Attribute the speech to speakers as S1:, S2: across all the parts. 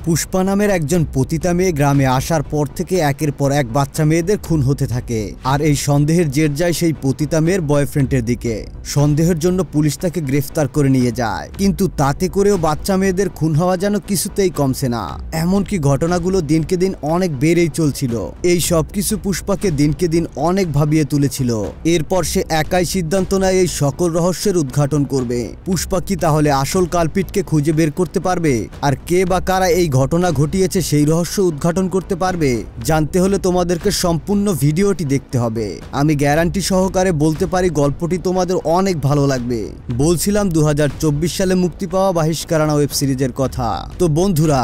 S1: পুষ্পা নামের একজন পতিতা মেয়ে গ্রামে আসার পর থেকে একের পর এক বাচ্চা মেয়েদের খুন হতে থাকে। আর এই সন্দেহের জের যায় সেই পতিতা মেয়ের বয়ফ্রেন্ডের দিকে। সন্দেহের জন্য পুলিশ তাকে গ্রেফতার করে নিয়ে যায়, কিন্তু তাতে করেও বাচ্চা মেয়েদের খুন হওয়া যেন কিছুতেই কমছে না। এমনকি ঘটনাগুলো দিনকে দিন অনেক বেড়েই চলছিল। এই সব কিছু পুষ্পাকে দিনকে দিন অনেক ভাবিয়ে তুলেছিল। এরপর সে একাই সিদ্ধান্ত নেয় এই সকল রহস্যের উদ্ঘাটন করবে। পুষ্পা কি তাহলে আসল কালপিটকে খুঁজে বের করতে পারবে? আর কে বা কারা এই ঘটনা ঘটিয়েছে সেই রহস্য উদ্ঘাটন করতে পারবে? জানতে হলে তোমাদেরকে সম্পূর্ণ ভিডিওটি দেখতে হবে। আমি গ্যারান্টি সহকারে বলতে পারি গল্পটি তোমাদের অনেক ভালো লাগবে। বলছিলাম 2024 সালে মুক্তি পাওয়া বাহিষ্কারানা ওয়েব সিরিজের কথা। তো বন্ধুরা,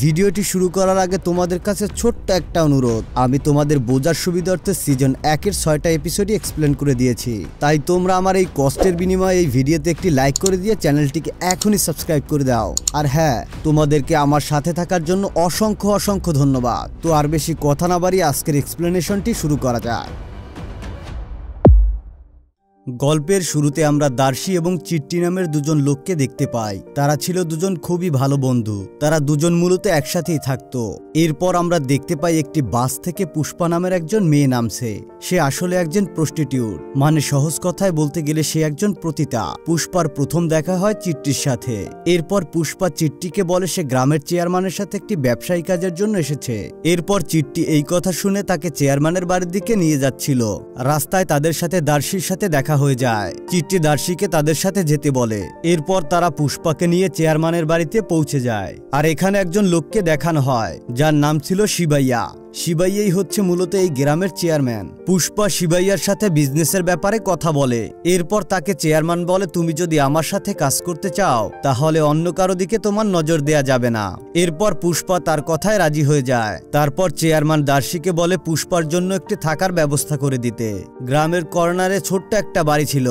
S1: ভিডিওটি শুরু করার আগে তোমাদের কাছে ছোট্ট একটা অনুরোধ। আমি তোমাদের বোঝার সুবিধার্থে সিজন 1-এর 6টা এপিসোডই এক্সপ্লেন করে দিয়েছি, তাই তোমরা আমার এই কষ্টের বিনিময়ে এই ভিডিওতে একটি লাইক করে দিয়ে চ্যানেলটিকে এখনই সাবস্ক্রাইব করে দাও। আর হ্যাঁ, তোমাদেরকে আমার সাথে থাকার জন্য অসংখ্য অসংখ্য ধন্যবাদ। তো আর বেশি কথা না বাড়িয়ে আজকের এক্সপ্লেনেশনটি শুরু করা যাক। গল্পের শুরুতে আমরা দার্শি এবং চিট্টি নামের দুজন লোককে দেখতে পাই। তারা ছিল দুজন খুবই ভালো বন্ধু। তারা দুজন মূলত একসাথেই থাকতো। এরপর আমরা দেখতে পাই একটি বাস থেকে পুষ্পা নামের একজন মেয়ে নামছে। সে আসলে একজন প্রস্টিটিউট, মানে সহজ কথায় বলতে গেলে সে একজন পতিতা। পুষ্পার প্রথম দেখা হয় চিট্টির সাথে। এরপর পুষ্পা চিট্টিকে বলে সে গ্রামের চেয়ারম্যানের সাথে একটি ব্যবসায়ী কাজের জন্য এসেছে। এরপর চিট্টি এই কথা শুনে তাকে চেয়ারম্যানের বাড়ির দিকে নিয়ে যাচ্ছিল। রাস্তায় তাদের সাথে দার্শির সাথে দেখা হয়ে যায়। চিট্টি দার্শিকে তাদের সাথে যেতে বলে। এরপর তারা পুষ্পাকে নিয়ে চেয়ারম্যানের বাড়িতে পৌঁছে যায়। আর এখানে একজন লোককে দেখানো হয় যার নাম ছিল শিবাইয়া। শিবাইয়াই হচ্ছে মূলত এই গ্রামের চেয়ারম্যান। পুষ্পা শিবাইয়ার সাথে বিজনেসের ব্যাপারে কথা বলে। এরপর তাকে চেয়ারম্যান বলে, তুমি যদি আমার সাথে কাজ করতে চাও তাহলে অন্য কারো দিকে তোমার নজর দেয়া যাবে না। এরপর পুষ্পা তার কথায় রাজি হয়ে যায়। তারপর চেয়ারম্যান দার্শিকে বলে পুষ্পার জন্য একটি থাকার ব্যবস্থা করে দিতে। গ্রামের কর্নারে ছোট্ট একটা বাড়ি ছিল।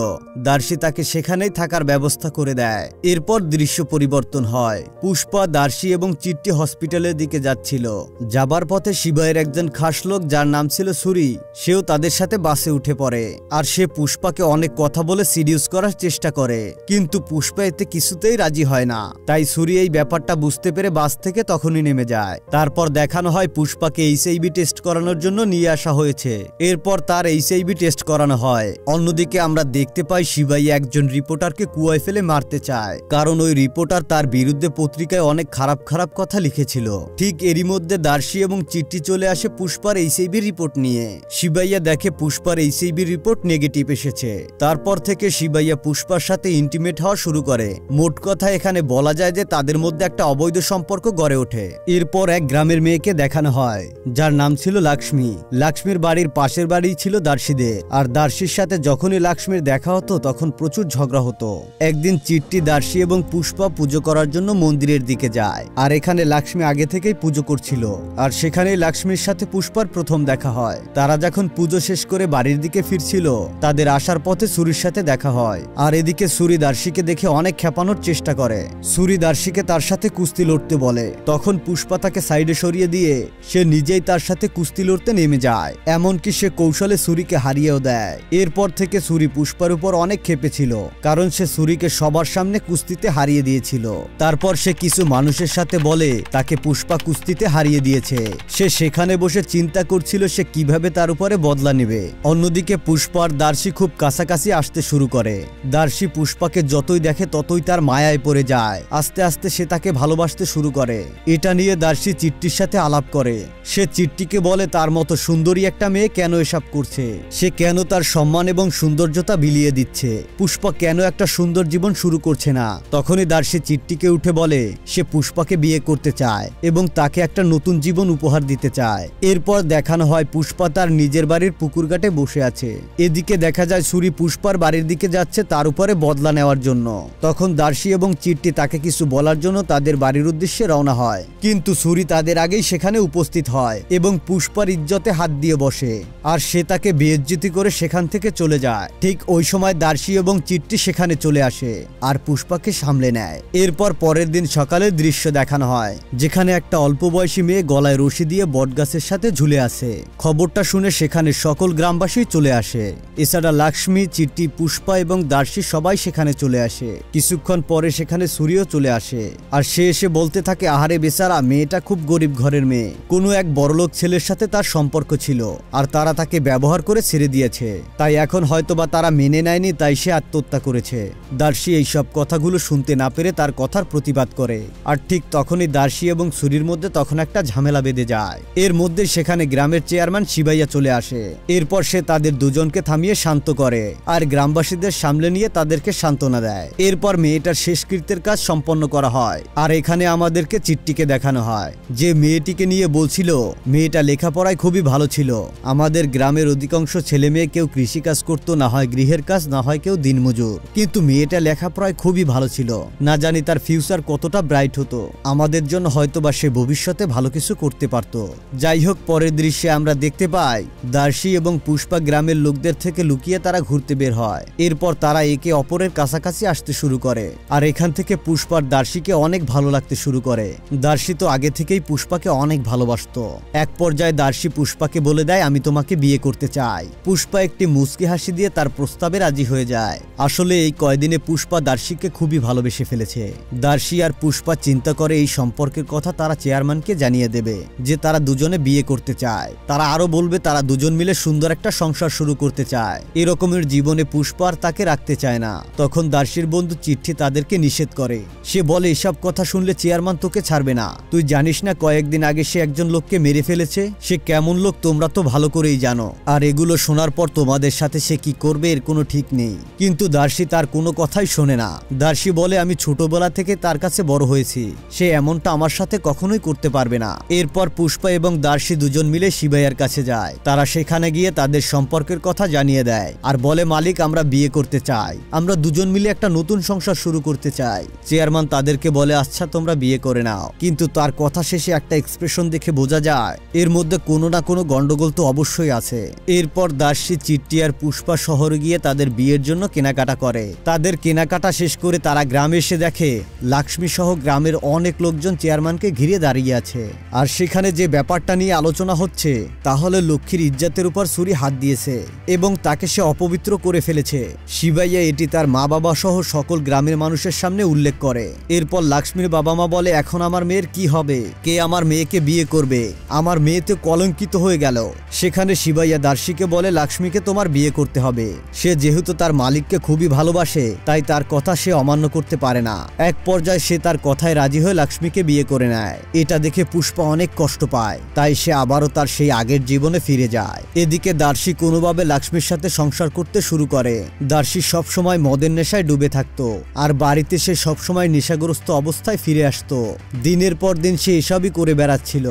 S1: দার্শি তাকে সেখানেই থাকার ব্যবস্থা করে দেয়। এরপর দৃশ্য পরিবর্তন হয়। পুষ্পা, দার্শি এবং চিট্টি হসপিটালের দিকে যাচ্ছিল। যাবার পথে শিবাইয়ের একজন খাস লোক যার নাম ছিল সুরি, সেও তাদের সাথে বাসে উঠে পড়ে। আর সে পুষ্পাকে অনেক কথা বলে সিডিউস করার চেষ্টা করে, কিন্তু পুষ্পা এতে কিছুতেই রাজি হয় না। তাই সুরি এই ব্যাপারটা বুঝতে পেরে বাস থেকে তখনই নেমে যায়। তারপর দেখানো হয় পুষ্পাকে এইচআইভি টেস্ট করানোর জন্য নিয়ে আসা হয়েছে। এরপর তার এইচআইভি টেস্ট করানো হয়। অন্যদিকে আমরা দেখতে পাই শিবাইয়া একজন রিপোর্টারকে কুয়ায় ফেলে মারতে চায়, কারণ ওই রিপোর্টার তার বিরুদ্ধে পত্রিকায় অনেক খারাপ খারাপ কথা লিখেছিল। ঠিক এরই মধ্যে দার্শি এবং চিট্টি চলে আসে পুষ্পার এইচআইভি রিপোর্ট নিয়ে। শিবাইয়া দেখে পুষ্পার এইচআইভি রিপোর্ট নেগেটিভ এসেছে। তারপর থেকে শিবাইয়া পুষ্পার সাথে ইন্টিমেট হওয়া শুরু করে। মোট কথা এখানে বলা যায় যে তাদের মধ্যে একটা অবৈধ সম্পর্ক গড়ে ওঠে। এরপর এক গ্রামের মেয়েকে দেখানো হয় যার নাম ছিল লক্ষ্মী। লক্ষ্মীর বাড়ির পাশের বাড়ি ছিল দার্শিদের। আর দার্শির সাথে যখনই লক্ষ্মীর দেখা হতো তখন প্রচুর ঝগড়া হতো। একদিন চিট্টি, দার্শি এবং পুষ্পা পুজো করার জন্য মন্দিরের দিকে যায়। আর এখানে লক্ষ্মী আগে থেকেই পুজো করছিল। আর সেখানেই লক্ষ্মীর সাথে পুষ্পার প্রথম দেখা হয়। তারা যখন পুজো শেষ করে বাড়ির দিকে ফিরছিল, তাদের আসার পথে সুরির সাথে দেখা হয়। আর এদিকে সুরি দার্শিকে দেখে অনেক খেপানোর চেষ্টা করে। সুরি দার্শিকে তার সাথে কুস্তি লড়তে বলে। তখন পুষ্পা তাকে সাইডে সরিয়ে দিয়ে সে নিজেই তার সাথে কুস্তি লড়তে নেমে যায়। এমনকি সে কৌশলে সুরিকে হারিয়েও দেয়। এরপর থেকে সুরি পুষ্পার উপর অনেক ক্ষেপেছিল, কারণ সে সুরিকে সবার সামনে কুস্তিতে হারিয়ে দিয়েছিল। তারপর সে কিছু মানুষের সাথে বলে তাকে পুষ্পা কুস্তিতে হারিয়ে দিয়েছে। সে সেখানে বসে চিন্তা করছিল সে কিভাবে তার উপরে বদলা নেবে। অন্যদিকে পুষ্পা আর দার্শি খুব কাছাকাছি আসতে শুরু করে। দার্শি পুষ্পাকে যতই দেখে ততই তার মায়ায় পড়ে যায়। আস্তে আস্তে সে তাকে ভালোবাসতে শুরু করে। এটা নিয়ে দার্শি চিট্টির সাথে আলাপ করে। সে চিট্টিকে বলে তার মতো সুন্দরী একটা মেয়ে কেন এসব করছে, সে কেন তার সম্মান এবং সৌন্দর্যতা বিলিয়ে দিচ্ছে, পুষ্পা কেন একটা সুন্দর জীবন শুরু করছে না। তখনই দার্শি চিট্টিকে উঠে বলে সে পুষ্পাকে বিয়ে করতে চায় এবং তাকে একটা নতুন জীবন উপহার দিতে চায়। এরপর দেখানো হয় পুষ্পা তার নিজের বাড়ির পুকুর ঘাটে বসে আছে। এদিকে দেখা যায় সুরি পুষ্পার বাড়ির দিকে যাচ্ছে তার উপরে বদলা নেওয়ার জন্য। তখন দার্শি এবং চিট্টি তাকে কিছু বলার জন্য তাদের বাড়ির উদ্দেশ্যে রওনা হয়, কিন্তু সুরি তাদের আগেই সেখানে উপস্থিত হয় এবং পুষ্পার ইজ্জতে হাত দিয়ে বসে। আর সে তাকে বেইজ্জতি করে সেখান থেকে চলে যায়। ঠিক ওই সময় দার্শি এবং চিট্টি সেখানে চলে আসে আর পুষ্পাকে সামলে নেয়। এরপর পরের দিন সকালের দৃশ্য দেখানো হয়, যেখানে একটা অল্প বয়সী মেয়ে গলায় রশি দিয়ে বট বটগাছের সাথে ঝুলে আছে। খবরটা শুনে সেখানে সকল গ্রামবাসী চলে আসে। এছাড়া লাক্ষ্মী, চিট্টি, পুষ্পা এবং দার্শি সবাই সেখানে চলে আসে। কিছুক্ষণ পরে সেখানে সূর্য চলে আসে আর সে এসে বলতে থাকে, আহারে বেচারা, মেয়েটা খুব গরিব ঘরের মেয়ে, কোনো এক বড়লোক ছেলের সাথে তার সম্পর্ক ছিল আর তারা তাকে ব্যবহার করে ছেড়ে দিয়েছে, তাই এখন হয়তোবা তারা মেনে নেয়নি, তাই সে আত্মহত্যা করেছে। দার্শি এইসব কথাগুলো শুনতে না পেরে তার কথার প্রতিবাদ করে। আর ঠিক তখনই দার্শি এবং সূর্যের মধ্যে তখন একটা ঝামেলা বেঁধে যায়। এর মধ্যে সেখানে গ্রামের চেয়ারম্যান শিবাইয়া চলে আসে। এরপর সে তাদের দুজনকে থামিয়ে শান্ত করে আর গ্রামবাসীদের সামলে নিয়ে তাদেরকে সান্ত্বনা দেয়। এরপর মেয়েটার শেষকৃত্যের কাজ সম্পন্ন করা হয়। আর এখানে আমাদেরকে চিট্টিকে দেখানো হয়, যে মেয়েটিকে নিয়ে বলছিল মেয়েটা লেখাপড়ায় খুবই ভালো ছিল। আমাদের গ্রামের অধিকাংশ ছেলে মেয়ে কেউ কৃষিকাজ করতো, না হয় গৃহের কাজ, না হয় কেউ দিনমজুর, কিন্তু মেয়েটা লেখাপড়ায় খুবই ভালো ছিল। না জানি তার ফিউচার কতটা ব্রাইট হতো, আমাদের জন্য হয়তোবা সে ভবিষ্যতে ভালো কিছু করতে পারত। যাই হোক, পরের দৃশ্যে আমরা দেখতে পাই দার্শি এবং পুষ্পা গ্রামের লোকদের থেকে লুকিয়ে তারা ঘুরতে বের হয়। এরপর তারা একে অপরের কাছাকাছি আসতে শুরু করে আর এখান থেকে পুষ্পার দার্শিকে অনেক ভালো লাগতে শুরু করে। দার্শি তো আগে থেকেই পুষ্পাকে অনেক ভালোবাসতো। এক পর্যায়ে দার্শি পুষ্পাকে বলে দেয়, আমি তোমাকে বিয়ে করতে চাই। পুষ্পা একটি মুচকি হাসি দিয়ে তার প্রস্তাবে রাজি হয়ে যায়। আসলে এই কয়দিনে পুষ্পা দার্শিকে খুবই ভালোবেসে ফেলেছে। দার্শি আর পুষ্পা চিন্তা করে এই সম্পর্কের কথা তারা চেয়ারম্যানকে জানিয়ে দেবে যে তারা দুজনে বিয়ে করতে চায়। তারা আরো বলবে তারা দুজন মিলে সুন্দর একটা সংসার শুরু করতে চায়। এরকমের জীবনে পুষ্পা আর তাকে রাখতে চায় না। তখন দার্শির বন্ধু চিট্টি তাদেরকে নিষেধ করে। সে বলে, এসব কথা শুনলে চেয়ারম্যান তোকে ছাড়বে না। তুই জানিস না কয়েকদিন আগে সে একজন লোককে মেরে ফেলেছে? সে কেমন লোক তোমরা তো ভালো করেই জানো। আর এগুলো শোনার পর তোমাদের সাথে সে কি করবে এর কোনো ঠিক নেই। কিন্তু দার্শি তার কোনো কথাই শোনে না। দার্শি বলে, আমি ছোটবেলা থেকে তার কাছে বড় হয়েছি, সে এমনটা আমার সাথে কখনোই করতে পারবে না। এরপর পুষ্পা এবং দার্শি দুজন মিলে শিবাইয়ার কাছে যায়। তারা সেখানে গিয়ে তাদের সম্পর্কের কথা জানিয়ে দেয় আর বলে, মালিক, আমরা বিয়ে করতে চাই, আমরা দুজন মিলে একটা নতুন সংসার শুরু করতে চাই। চেয়ারম্যান তাদেরকে বলে, আচ্ছা তোমরা বিয়ে করে নাও। কিন্তু তার কথা শেষে একটা এক্সপ্রেশন দেখে বোঝা যায় এর মধ্যে কোনো না কোনো গন্ডগোল তো অবশ্যই আছে। এরপর দার্শি, চিট্টি আর পুষ্পা শহরে গিয়ে তাদের বিয়ের জন্য কেনাকাটা করে। তাদের কেনাকাটা শেষ করে তারা গ্রামে এসে দেখে লাক্ষ্মী সহ গ্রামের অনেক লোকজন চেয়ারম্যানকে ঘিরে দাঁড়িয়ে আছে। আর সেখানে যে ব্যাপারটা নিয়ে আলোচনা হচ্ছে তাহলে লক্ষ্মীর ইজ্জতের উপর ছুরি হাত দিয়েছে এবং তাকে সে অপবিত্র করে ফেলেছে। শিবাইয়া এটি তার মা বাবা সহ সকল গ্রামের মানুষের সামনে উল্লেখ করে। এরপর লক্ষ্মীর বাবা মা বলে, এখন আমার মেয়ের কি হবে? কে আমার মেয়েকে বিয়ে করবে? আমার মেয়ে তো কলঙ্কিত হয়ে গেল। সেখানে শিবাইয়া দার্শিকে বলে, লক্ষ্মীকে তোমার বিয়ে করতে হবে। সে যেহেতু তার মালিককে খুবই ভালোবাসে তাই তার কথা সে অমান্য করতে পারে না। এক পর্যায়ে সে তার কথায় রাজি হয়ে লক্ষ্মীকে বিয়ে করে নেয়। এটা দেখে পুষ্পা অনেক কষ্ট পায়, তাই সে আবারও তার সেই আগের জীবনে ফিরে যায়। এদিকে দার্শি কোনোভাবে লক্ষ্মীর সাথে সংসার করতে শুরু করে। দার্শি সবসময় মদের নেশায় ডুবে থাকতো আর বাড়িতে সে সবসময় নেশাগ্রস্ত অবস্থায় ফিরে আসতো। দিনের পর দিন সে এসবই করে বেড়াচ্ছিল।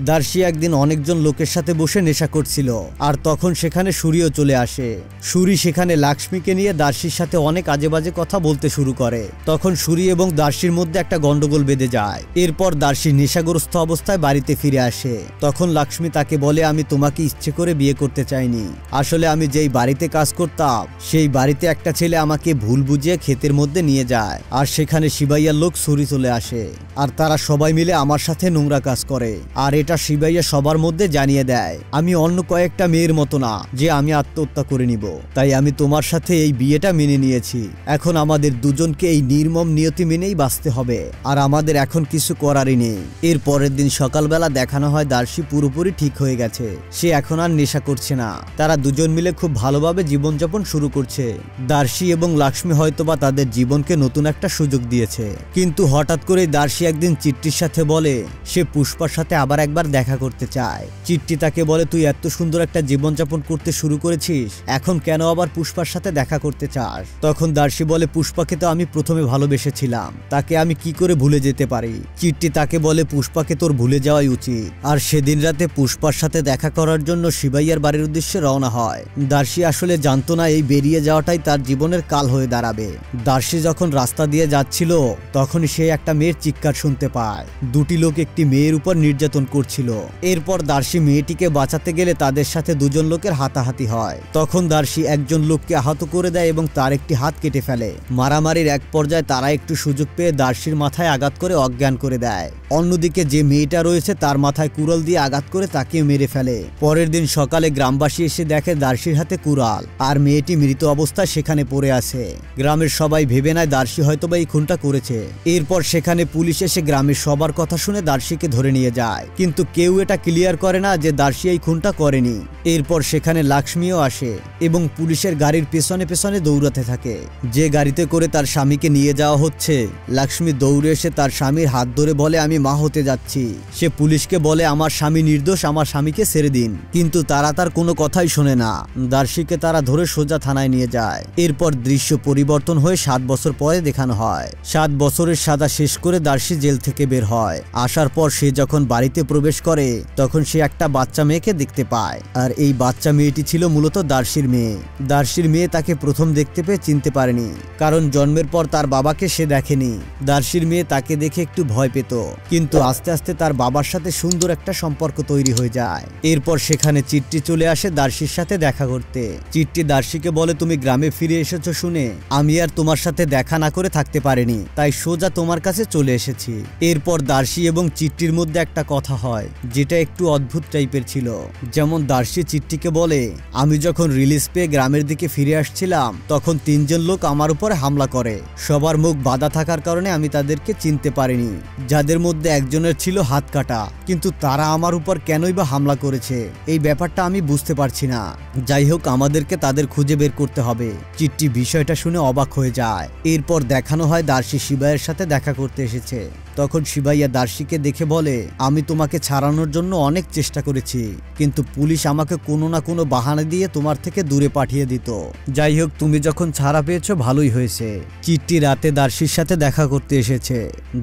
S1: দার্শি একদিন অনেকজন লোকের সাথে বসে নেশা করছিল আর তখন সেখানে সূর্য চলে আসে। সূর্য সেখানে লক্ষ্মীকে নিয়ে দার্শির সাথে অনেক আজে বাজে কথা বলতে শুরু করে। তখন সূর্য এবং দার্শির মধ্যে একটা গন্ডগোল বেঁধে যায়। এরপর দার্শি নেশাগ্রস্ত অবস্থায় বাড়িতে ফিরে আসে। তখন লক্ষ্মী তাকে বলে, আমি তোমাকে ইচ্ছে করে বিয়ে করতে চাইনি। আসলে আমি যেই বাড়িতে কাজ করতাম সেই বাড়িতে একটা ছেলে আমাকে ভুল বুঝিয়ে ক্ষেতের মধ্যে নিয়ে যায় আর সেখানে শিবাইয়ার লোক সূর্য চলে আসে আর তারা সবাই মিলে আমার সাথে নোংরা কাজ করে। আর এটা শিবাইয়া সবার মধ্যে জানিয়ে দেয়, আমি অন্য কয়েকটা মেয়ের মতো না যে আমি আত্মহত্যা করে নিব, তাই আমি তোমার সাথে এই বিয়েটা মেনে নিয়েছি। এখন আমাদের দুজনকে এই নির্মম নিয়তি মেনেই বাঁচতে হবে আর আমাদের এখন কিছু করারই নেই। এর পরের দিন সকালবেলা দেখানো হয় দার্শি পুরোপুরি ঠিক হয়ে গেছে, সে এখন আর নেশা করছে না। তারা দুজন মিলে খুব ভালোভাবে জীবনযাপন শুরু করছে। দার্শি এবং লক্ষ্মী হয়তোবা তাদের জীবনকে নতুন একটা সুযোগ দিয়েছে। কিন্তু হঠাৎ করে দার্শি একদিন চিট্টির সাথে বলে সে পুষ্পার সাথে আবার একবার দেখা করতে চায়। চিট্টি তাকে বলে, তুই এত সুন্দর একটা জীবনযাপন করতে শুরু করেছিস, এখন কেন আবার পুষ্পার সাথে দেখা করতে চাস? তখন দার্শি বলে, পুষ্পাকে তো আমি প্রথমে ভালোবেসেছিলাম, তাকে আমি কি করে ভুলে যেতে পারি? চিট্টি তাকে বলে, পুষ্পাকে তোর ভুলে যাওয়াই উচিত। আর সেদিন রাতে পুষ্পার সাথে দেখা করার জন্য শিবাইয়ার বাড়ির উদ্দেশ্যে রওনা হয়। দার্শি আসলে জানতো না এই বেরিয়ে যাওয়াটাই তার জীবনের কাল হয়ে দাঁড়াবে। দার্শি যখন রাস্তা দিয়ে যাচ্ছিল তখনই সে একটা মেয়ের চিৎকার শুনতে পায়। দুটি লোক একটি মেয়ের উপর নির্যাতন করছিল। এরপর দার্শি মেয়েটিকে বাঁচাতে গেলে তাদের সাথে দুজন লোকের হাতাহাতি হয়। তখন দার্শি একজন লোককে আহত করে দেয় এবং তার একটি হাত কেটে ফেলে। মারামারির এক পর্যায়ে তারা একটু সুযোগ পেয়ে দার্শির মাথায় আঘাত করে অজ্ঞান করে দেয়। অন্যদিকে যে মেয়েটা রয়েছে তার মাথায় কুড়াল কুড়াল দিয়ে আঘাত করে তাকে মেরে ফেলে। পরের দিন সকালে গ্রামবাসী এসে দেখে দার্শির হাতে কুড়াল আর মেয়েটি মৃত অবস্থায় সেখানে পড়ে আছে। গ্রামের সবাই ভেবে নেয় দার্শি হয়তোবা এই খুনটা করেছে। এরপর সেখানে পুলিশ এসে গ্রামের সবার কথা শুনে দার্শিকে ধরে নিয়ে যায়, কিন্তু কেউ এটা ক্লিয়ার করে না যে দার্শি এই খুনটা করেনি। এরপর সেখানে লক্ষ্মীও আসে এবং পুলিশের গাড়ির পেছনে পেছনে দৌড়াতে থাকে। যে গাড়িতে করে তার স্বামীকে নিয়ে যাওয়া হচ্ছে, লক্ষ্মী দৌড়ে এসে তার স্বামীর হাত ধরে বলে আমি মা হতে যাচ্ছি। সে পুলিশকে বলে আমার স্বামী নির্দোষ, আমার স্বামীকে ছেড়ে দিন, কিন্তু তারা তার কোনো কথাই শোনে না। দার্শিকে তারা ধরে সোজা থানায় নিয়ে যায়। এরপর দৃশ্য পরিবর্তন হয়ে 7 বছর পরে দেখানো হয়। 7 বছরের সাজা শেষ করে দার্শি জেল থেকে বের হয়। আসার পর সে যখন বাড়িতে প্রবেশ করে তখন সে একটা বাচ্চা মেয়েকে দেখতে পায়, আর এই বাচ্চা মেয়েটি ছিল মূলত দার্শির মেয়ে। দার্শির মেয়ে তাকে প্রথম দেখতে পেয়ে চিনতে পারেনি, কারণ জন্মের পর তার বাবাকে সে দেখেনি। দার্শির মেয়ে তাকে দেখে একটু ভয় পেত, কিন্তু আস্তে আস্তে তার বাবার সাথে সুন্দর একটা সম্পর্ক তৈরি হয়ে যায়। এরপর সেখানে চিট্টি চলে আসে দার্শির সাথে দেখা করতে। চিট্টি দার্শিকে বলে তুমি গ্রামে ফিরে এসেছো শুনে আমি আর তোমার সাথে দেখা না করে থাকতে পারিনি, তাই সোজা তোমার কাছে চলে এসেছি। এরপর দার্শি এবং চিট্টির মধ্যে একটা কথা হয় যেটা একটু অদ্ভুত টাইপের ছিল। যেমন দার্শি চিট্টিকে বলে আমি যখন রিলিজ পেয়ে গ্রামের দিকে ফিরে আসছিলাম তখন 3 জন লোক আমার উপরে হামলা করে। সবার মুখ বাঁধা থাকার কারণে আমি তাদেরকে চিনতে পারিনি, যাদের মধ্যে একজনের ছিল হাত কাটা, কিন্তু তারা আমার উপর কেনই বা হামলা করেছে এই ব্যাপারটা আমি বুঝতে পারছি না। যাই হোক আমাদেরকে তাদের খুঁজে বের করতে হবে। চিট্টি বিষয়টা শুনে অবাক হয়ে যায়। এরপর দেখানো হয় দার্শি শিবাইয়ের সাথে দেখা করতে এসেছে। তখন শিবাইয়া দার্শিকে দেখে বলে আমি তোমাকে ছাড়ানোর জন্য অনেক চেষ্টা করেছি, কিন্তু পুলিশ আমাকে কোনো না কোনো বাহানা দিয়ে তোমার থেকে দূরে পাঠিয়ে দিত। যাই হোক তুমি যখন ছাড়া পেয়েছো ভালোই হয়েছে। চিট্টি রাতে দার্শির সাথে দেখা করতে এসেছে।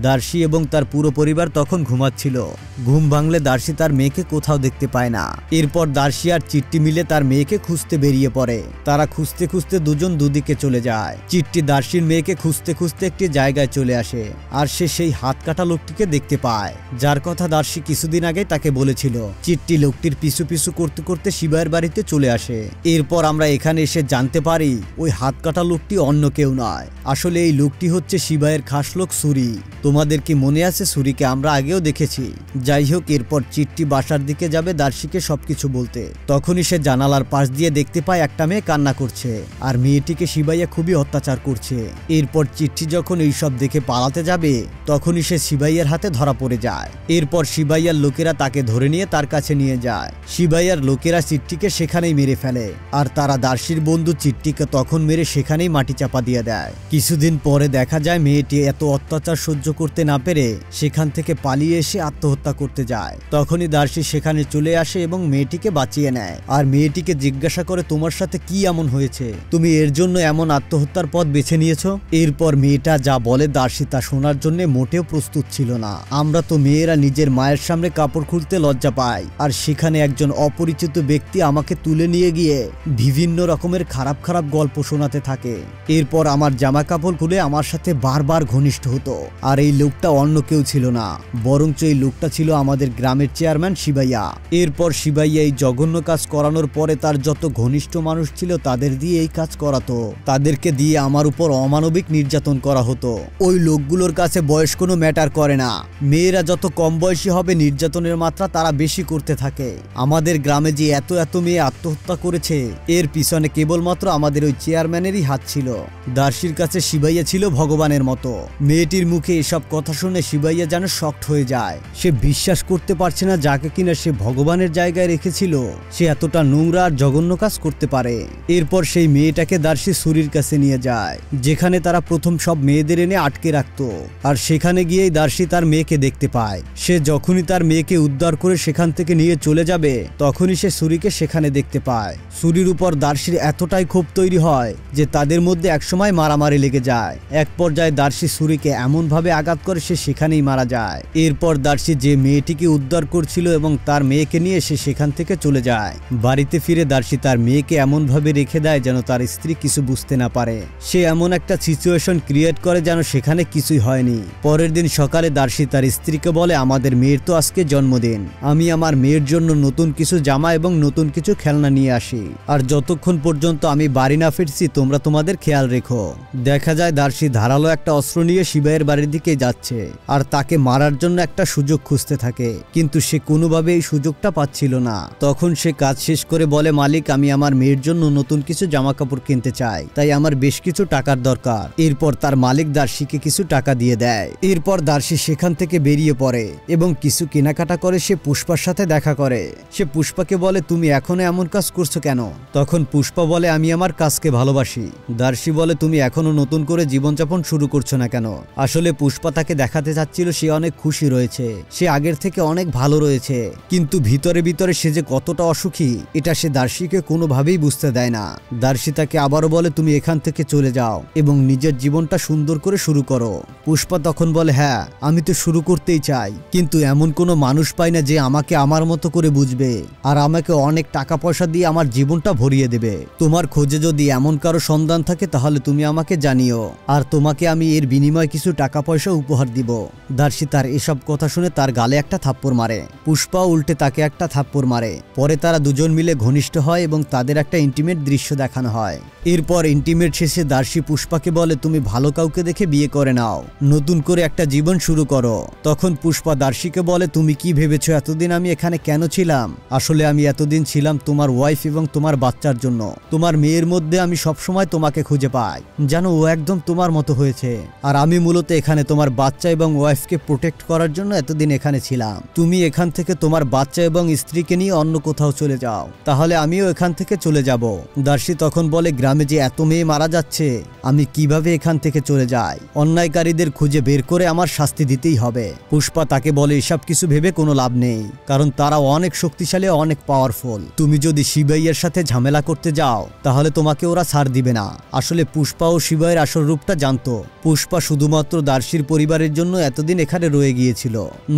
S1: দার্শি এবং তার পুরো পরিবার তখন ঘুমাচ্ছিল। ঘুম ভাঙলে দার্শি তার মেয়েকে কোথাও দেখতে পায় না। এরপর দার্শি আর চিট্টি মিলে তার মেয়েকে খুঁজতে বেরিয়ে পড়ে। তারা খুঁজতে খুঁজতে দুজন দুদিকে চলে যায়। চিট্টি দার্শির মেয়েকে খুঁজতে খুঁজতে একটি জায়গায় চলে আসে, আর সে সেই হাত কাটা লোকটিকে দেখতে পায়, যার কথা দার্শি কিছুদিন আগে তাকে বলেছিল। চিট্টি লোকটির পিছু পিছু করতে করতে শিবাইয়ের বাড়িতে চলে আসে। এরপর আমরা এখানে এসে জানতে পারি ওই হাত কাটা লোকটি অন্য কেউ নয়, আসলে এই লোকটি হচ্ছে শিবাইয়ের খাস লোক সুরি। তোমাদের কি মনে আছে সুরিকে আমরা আগেও দেখেছি। যাই হোক এরপর চিট্টি বাসার দিকে যাবে দার্শিকে সবকিছু বলতে। তখনই সে জানালার পাশ দিয়ে দেখতে পায় একটা মেয়ে কান্না করছে, আর মেয়েটিকে শিবাইয়া খুবই অত্যাচার করছে। এরপর চিট্টি যখন এইসব দেখে পালাতে যাবে তখনই সে শিবাইয়ার হাতে ধরা পড়ে যায়। এরপর শিবাইয়ার লোকেরা তাকে ধরে নিয়ে তার কাছে নিয়ে যায়। শিবাইয়ার লোকেরা চিট্টিকে সেখানেই মেরে ফেলে, আর তারা দার্শির বন্ধু চিট্টিকে তখন মেরে সেখানেই মাটি চাপা দিয়ে দেয়। কিছুদিন পরে দেখা যায় মেয়েটি এত অত্যাচার সহ্য করতে না পেরে সেখান থেকে পালিয়ে এসে আত্মহত্যা করতে যায়। তখনই দার্শি সেখানে চলে আসে এবং মেয়েটিকে বাঁচিয়ে নেয়, আর মেয়েটিকে জিজ্ঞাসা করে তোমার সাথে কি এমন হয়েছে, তুমি এর জন্য এমন আত্মহত্যার পথ বেছে নিয়েছো। এরপর মেয়েটা যা বলে দার্শি তা শোনার জন্য মোটেও প্রস্তুত ছিল না। আমরা তো মেয়েরা নিজের মায়ের সামনে কাপড় খুলতে লজ্জা পাই, আর সেখানে একজন অপরিচিত ব্যক্তি আমাকে তুলে নিয়ে গিয়ে বিভিন্ন রকমের খারাপ খারাপ গল্প শোনাতে থাকে। এরপর আমার জামা কাপড় খুলে আমার সাথে বারবার ঘনিষ্ঠ হতো, আর এই লোকটা অন্য কেউ ছিল না, বরঞ্চ এই লোকটা ছিল আমাদের গ্রামের চেয়ারম্যান শিবাইয়া। এরপর শিবাইয়া এই জঘন্য কাজ করানোর পরে তার যত ঘনিষ্ঠ মানুষ ছিল তাদের দিয়ে এই কাজ করাতো। তাদেরকে দিয়ে আমার উপর অমানবিক নির্যাতন করা হতো। ওই লোকগুলোর কাছে বয়স কোনো ম্যাটার করে না, মেয়েরা যত কম বয়সী হবে নির্যাতনের মাত্রা তারা বেশি করতে থাকে। আমাদের গ্রামে যে এত এত মেয়ে আত্মহত্যা করেছে এর পিছনে কেবলমাত্র আমাদের ওই চেয়ারম্যানেরই হাত ছিল। দার্শির কাছে শিবাইয়া ছিল ভগবানের মতো। মেয়েটির মুখে এসব কথা শুনে শিবাইয়া যেন শকড হয়ে যায়। সে বিশ্বাস করতে পারছে না যাকে কিনা সে ভগবানের জায়গায় রেখেছিল সে এতটা নোংরা আর জঘন্য কাজ করতে পারে। এরপর সেই মেয়েটাকে দার্শি সুরির কাছে নিয়ে যায়, যেখানে তারা প্রথম সব মেয়েদের এনে আটকে রাখতো। আর সেখানে গিয়েই দার্শি তার মেয়েকে দেখতে পায়। সে যখনই তার মেয়েকে উদ্ধার করে সেখান থেকে নিয়ে চলে যাবে তখনই সে সুরিকে সেখানে দেখতে পায়। সুরির উপর দার্শির এতটাই ক্ষোভ তৈরি হয় যে তাদের মধ্যে একসময় মারামারি লেগে যায়। এক পর্যায়ে দার্শি সুরিকে এমন ভাবে আঘাত করে সে সেখানেই মারা যায়। এরপর দার্শি যে মেয়েটিকে উদ্ধার করছিল এবং তার মেয়েকে নিয়ে সে সেখান থেকে চলে যায়। বাড়িতে ফিরে দার্শি তার মেয়েকে এমন ভাবে রেখে দেয় যেন তার স্ত্রী কিছু বুঝতে না পারে। সে এমন একটা সিচুয়েশন ক্রিয়েট করে যেন সেখানে কিছুই হয়নি। পরের দিন দিন সকালে দার্শি তার স্ত্রীকে বলে, আমাদের মেয়ের তো আজকে জন্মদিন, আমি আমার মেয়ের জন্য নতুন কিছু জামা এবং নতুন কিছু খেলনা নিয়ে আসি, আর যতক্ষণ পর্যন্ত আমি বাড়ি না ফিরছি তোমরা তোমাদের খেয়াল রেখো। দেখা যায় দার্শি ধারালো একটা অস্ত্র নিয়ে শিবাইয়ের বাড়ির দিকে যাচ্ছে আর তাকে মারার জন্য একটা সুযোগ খুঁজতে থাকে, কিন্তু সে কোনোভাবে এই সুযোগটা পাচ্ছিল না। তখন সে কাজ শেষ করে বলে, মালিক আমি আমার মেয়ের জন্য নতুন কিছু জামা কাপড় কিনতে চাই, তাই আমার বেশ কিছু টাকার দরকার। এরপর তার মালিক দার্শিকে কিছু টাকা দিয়ে দেয়। এরপর দার্শি সেখান থেকে বেরিয়ে পড়ে এবং কিছু কেনাকাটা করে সে পুষ্পার সাথে দেখা করে। সে পুষ্পাকে বলে, তুমি এখনো এমন কাজ করছো কেন? তখন পুষ্পা বলে, আমি আমার কাজকে ভালোবাসি। দার্শি বলে, তুমি এখনো নতুন করে জীবনযাপন শুরু করছো না কেন? আসলে পুষ্পা তাকে দেখাতে চাচ্ছিল সে অনেক খুশি রয়েছে, সে আগের থেকে অনেক ভালো রয়েছে, কিন্তু ভিতরে ভিতরে সে যে কতটা অসুখী এটা সে দার্শিকে কোনোভাবেই বুঝতে দেয় না। দার্শি তাকে আবারও বলে, তুমি এখান থেকে চলে যাও এবং নিজের জীবনটা সুন্দর করে শুরু করো। পুষ্পা তখন বলে, হ্যাঁ আমি তো শুরু করতেই চাই, কিন্তু এমন কোনো মানুষ পাই না যে আমাকে আমার মতো করে বুঝবে আর আমাকে অনেক টাকা পয়সা দিয়ে আমার জীবনটা ভরিয়ে দেবে। তোমার খোঁজে যদি এমন কারো সন্ধান থাকে তাহলে তুমি আমাকে জানিও, আর তোমাকে আমি এর বিনিময়ে কিছু টাকা পয়সা উপহার দিব। দার্শি তার এসব কথা শুনে তার গালে একটা থাপ্পড় মারে। পুষ্পা উল্টে তাকে একটা থাপ্পড় মারে। পরে তারা দুজন মিলে ঘনিষ্ঠ হয় এবং তাদের একটা ইন্টিমেট দৃশ্য দেখানো হয়। এরপর ইন্টিমেট শেষে দার্শি পুষ্পাকে বলে, তুমি ভালো কাউকে দেখে বিয়ে করে নাও, নতুন করে একটা জীবন শুরু করো। তখন পুষ্পা দার্শিকে বলে, তুমি কি ভেবেছো এতদিন আমি এখানে কেন ছিলাম? আসলে আমি এতদিন ছিলাম তোমার ওয়াইফ এবং তোমার বাচ্চার জন্য। তোমার মেয়ের মধ্যে আমি সবসময় তোমাকে খুঁজে পাই, জানো ও একদম তোমার মতো হয়েছে, আর আমি মূলত এখানে তোমার বাচ্চা এবং ওয়াইফকে প্রোটেক্ট করার জন্য এতদিন এখানে ছিলাম। তুমি এখান থেকে তোমার বাচ্চা এবং স্ত্রীকে নিয়ে অন্য কোথাও চলে যাও, তাহলে আমিও এখান থেকে চলে যাব। দার্শি তখন বলে, গ্রামে যে এত মেয়ে মারা যাচ্ছে আমি কিভাবে এখান থেকে চলে যাই? অন্যায়কারীদের খুঁজে বের করে আমার শাস্তি দিতেই হবে। পুষ্পা তাকে বলে, এসব কিছু ভেবে কোনো লাভ নেই, কারণ তারা অনেক শক্তিশালী, অনেক পাওয়ারফুল। তুমি যদি শিবাইয়ের সাথে ঝামেলা করতে যাও তাহলে তোমাকে ওরা ছাড় দিবে না। আসলে পুষ্পা ও শিবাইয়ের আসল রূপটা জানতো। পুষ্পা শুধুমাত্র দার্শির পরিবারের জন্য এতদিন এখানে রয়ে গিয়েছিল,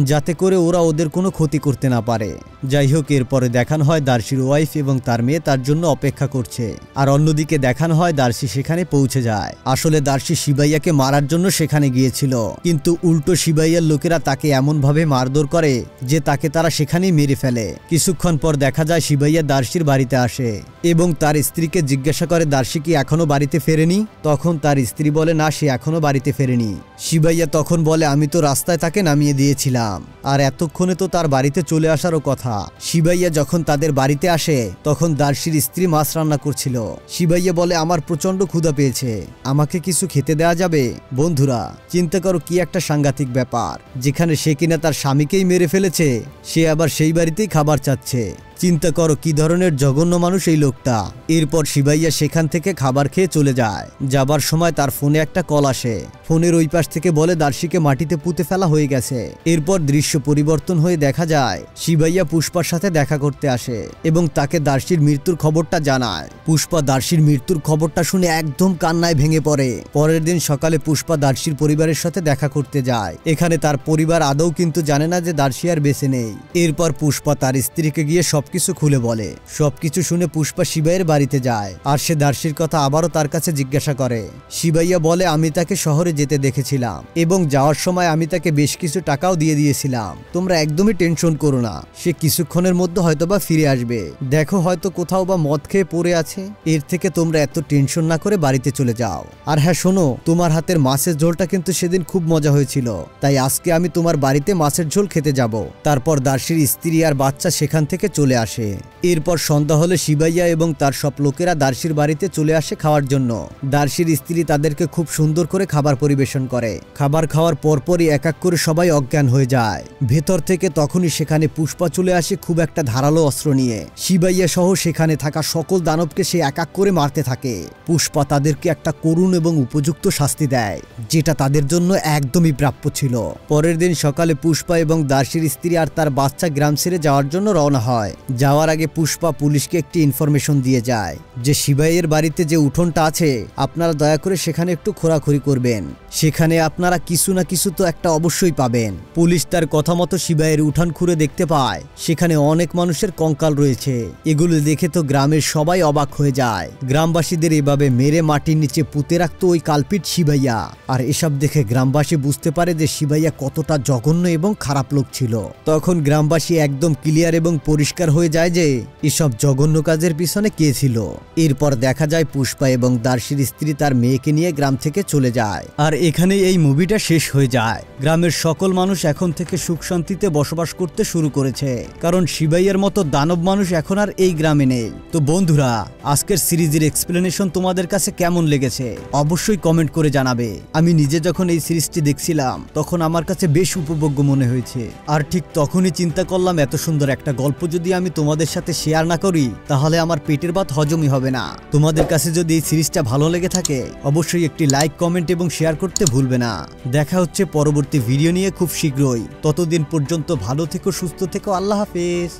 S1: যাতে করে ওরা ওদের কোনো ক্ষতি করতে না পারে। যাই হোক, এরপরে দেখানো হয় দার্শির ওয়াইফ এবং তার মেয়ে তার জন্য অপেক্ষা করছে, আর অন্যদিকে দেখানো হয় দার্শি সেখানে পৌঁছে যায়। আসলে দার্শি শিবাইয়াকে মারার জন্য সেখানে গিয়েছিল, কিন্তু উল্টো শিবাইয়ার লোকেরা তাকে এমনভাবে মারধর করে যে তাকে তারা সেখানেই মেরে ফেলে। কিছুক্ষণ পর দেখা যায় শিবাইয়া দার্শির বাড়িতে আসে এবং তার স্ত্রীকে জিজ্ঞাসা করে, দার্শি কি এখনো বাড়িতে ফেরেনি? তখন তার স্ত্রী বলে, না সে এখনো বাড়িতে ফেরেনি। শিবাইয়া তখন বলে, আমি তো রাস্তায় তাকে নামিয়ে দিয়েছিলাম, আর এতক্ষণে তো তার বাড়িতে চলে আসারও কথা। শিবাইয়া যখন তাদের বাড়িতে আসে তখন দার্শির স্ত্রী মাছ রান্না করছিল। শিবাইয়া বলে, আমার প্রচন্ড ক্ষুধা পেয়েছে, আমাকে কিছু খেতে দেওয়া যাবে? বন্ধুরা চিন্তা করো কি একটা সাংঘাতিক ব্যাপার, যেখানে সে কিনা তার স্বামীকেই মেরে ফেলেছে, সে আবার সেই বাড়িতেই খাবার চাচ্ছে। চিন্তা করো কি ধরনের জঘন্য মানুষ এই লোকটা। এরপর শিবাইয়া সেখান থেকে খাবার খেয়ে চলে যায়। যাবার সময় তার ফোনে একটা কল আসে। ফোনের ওই পাশ থেকে বলে দার্শিকে মাটিতে পুঁতে ফেলা হয়ে গেছে। এরপর দৃশ্য পরিবর্তন হয়ে দেখা যায় শিবাইয়া পুষ্পার সাথে দেখা করতে আসে এবং তাকে দার্শির মৃত্যুর খবরটা জানায়। পুষ্পা দার্শির মৃত্যুর খবরটা শুনে একদম কান্নায় ভেঙে পড়ে। পরের দিন সকালে পুষ্পা দার্শির পরিবারের সাথে দেখা করতে যায়। এখানে তার পরিবার আদৌ কিন্তু জানে না যে দার্শি আর বেঁচে নেই। এরপর পুষ্পা তার স্ত্রীকে গিয়ে সবকিছু খুলে বলে। সবকিছু শুনে পুষ্পা শিবাইয়ের বাড়িতে যায় আর সে দার্শির কথা আবারও তার কাছে জিজ্ঞাসা করে। শিবাইয়া বলে, আমি তাকে শহরে যেতে দেখেছিলাম এবং যাওয়ার সময় আমি তাকে বেশ কিছু টাকাও দিয়ে দিয়েছিলাম। তোমরা একদমই টেনশন করো না, সে কিছুক্ষণের মধ্যে হয়তোবা ফিরে আসবে। দেখো হয়তো কোথাও বা মদ খেয়ে পড়ে আছে। এর থেকে তোমরা এত টেনশন না করে বাড়িতে চলে যাও। আর হ্যাঁ শোনো, তোমার হাতের মাছের ঝোলটা কিন্তু সেদিন খুব মজা হয়েছিল, তাই আজকে আমি তোমার বাড়িতে মাছের ঝোল খেতে যাব। তারপর দার্শির স্ত্রী আর বাচ্চা সেখান থেকে চলে আসে। এরপর সন্ধ্যা হলে শিবাইয়া এবং তার সব লোকেরা দার্শির বাড়িতে চলে আসে খাওয়ার জন্য। দার্শির স্ত্রী তাদেরকে খুব সুন্দর করে খাবার পরিবেশন করে। খাবার খাওয়ার পরপরই এক এক করে সবাই অজ্ঞান হয়ে যায়। ভেতর থেকে তখনই সেখানে পুষ্পা চলে আসে খুব একটা ধারালো অস্ত্র নিয়ে। শিবাইয়া সহ সেখানে থাকা সকল দানবকে সে এক এক করে মারতে থাকে। পুষ্পা তাদেরকে একটা করুণ এবং উপযুক্ত শাস্তি দেয়, যেটা তাদের জন্য একদমই প্রাপ্য ছিল। পরের দিন সকালে পুষ্পা এবং দার্শির স্ত্রী আর তার বাচ্চা গ্রাম ছেড়ে যাওয়ার জন্য রওনা হয়। যাওয়ার আগে পুষ্পা পুলিশকে একটি ইনফরমেশন দিয়ে যায় যে শিবাইয়ের বাড়িতে যে উঠোনটা আছে আপনারা দয়া করে সেখানে একটু খোরাখুরি করবেন, সেখানে আপনারা কিছু না কিছু তো একটা অবশ্যই পাবেন। পুলিশ তার কথা মতো শিবাইয়ের উঠান খুঁড়ে দেখতে পায় সেখানে অনেক মানুষের কঙ্কাল রয়েছে। এগুলো দেখে তো গ্রামের সবাই অবাক হয়ে যায়। গ্রামবাসীদের এভাবে মেরে মাটির নিচে পুঁতে রাখতো ওই কালপিট শিবাইয়া। আর এসব দেখে গ্রামবাসী বুঝতে পারে যে শিবাইয়া কতটা জঘন্য এবং খারাপ লোক ছিল। তখন গ্রামবাসী একদম ক্লিয়ার এবং পরিষ্কার হয়ে যায় যে এসব জঘন্য কাজের পিছনে কে ছিল। এরপর দেখা যায় পুষ্পা এবং দার্শির স্ত্রী তার মেয়েকে নিয়ে গ্রাম থেকে চলে যায়। আর এখানে এই মুভিটা শেষ হয়ে যায়। গ্রামের সকল মানুষ এখন থেকে সুখ শান্তিতে বসবাস করতে শুরু করেছে, কারণ শিবাইয়ের মতো দানব মানুষ এখন আর এই গ্রামে নেই। তো বন্ধুরা, আজকের সিরিজের এক্সপ্লেনেশন তোমাদের কাছে কেমন লেগেছে অবশ্যই কমেন্ট করে জানাবে। আমি নিজে যখন এই সিরিজটি দেখছিলাম তখন আমার কাছে বেশ উপভোগ্য মনে হয়েছে। আর ঠিক তখনই চিন্তা করলাম এত সুন্দর একটা গল্প যদি আমি তোমাদের সাথে শেয়ার না করি তাহলে আমার পেটের ভাত হজমই হবে না। তোমাদের কাছে যদি এই সিরিজটা ভালো লেগে থাকে অবশ্যই একটি লাইক, কমেন্ট এবং শেয়ার করতে ভুলবে না। দেখা হচ্ছে পরবর্তী ভিডিও নিয়ে খুব শীঘ্রই। ততদিন পর্যন্ত ভালো থেকো, সুস্থ থেকো। আল্লাহ হাফেজ।